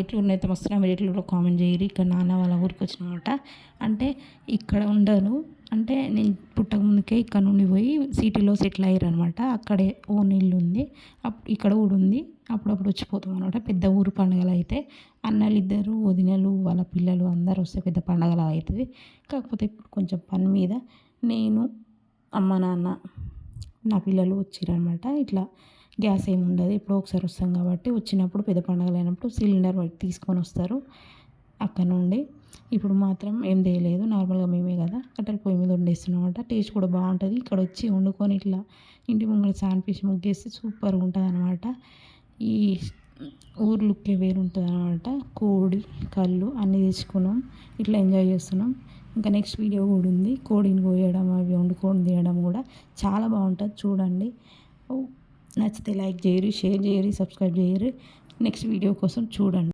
ఎట్లున్నైతే వస్తున్నా మీరు కామెంట్ చేయరు. ఇక్కడ నాన్న వాళ్ళ ఊరికి వచ్చినమాట. అంటే ఇక్కడ ఉండను, అంటే నేను పుట్టక ముందుకే ఇక్కడ నుండి పోయి సిటీలో సెటిల్ అయ్యారనమాట. అక్కడే ఓన్ ఇల్లు ఉంది, ఇక్కడ కూడా ఉంది. అప్పుడప్పుడు వచ్చిపోతాం అనమాట. పెద్ద ఊరు పండుగలు అయితే అన్నలు ఇద్దరు, వదినలు, వాళ్ళ పిల్లలు అందరూ వస్తే పెద్ద పండగలా అవుతుంది. కాకపోతే ఇప్పుడు కొంచెం పని మీద నేను, అమ్మ, నాన్న, నా పిల్లలు వచ్చిరనమాట. ఇట్లా గ్యాస్ ఏమి ఉండదు, ఎప్పుడో ఒకసారి వస్తాం కాబట్టి వచ్చినప్పుడు పెద్ద పండుగలు అయినప్పుడు సిలిండర్ తీసుకొని వస్తారు అక్కడ నుండి. ఇప్పుడు మాత్రం ఏం చేయలేదు, నార్మల్గా మేమే కదా కట్టెల పొయ్యి మీద వండేస్తున్నాం అనమాట. టేస్ట్ కూడా బాగుంటుంది. ఇక్కడ వచ్చి వండుకొని ఇట్లా ఇంటి ముంగడ శాండ్విచ్ ముగ్గేస్తే సూపర్గా ఉంటుంది అనమాట. ఈ ఊరు లుక్కే వేరు ఉంటుంది అనమాట. కోడి, కళ్ళు అన్నీ తెచ్చుకున్నాం, ఇట్లా ఎంజాయ్ చేస్తున్నాం. ఇంకా నెక్స్ట్ వీడియో కూడా ఉంది, కోడిని కోయడం అవి వండుకొని తినడం కూడా చాలా బాగుంటుంది, చూడండి. నచ్చితే లైక్ చేయరు, షేర్ చేయరు, సబ్స్క్రైబ్ చేయరు. నెక్స్ట్ వీడియో కోసం చూడండి.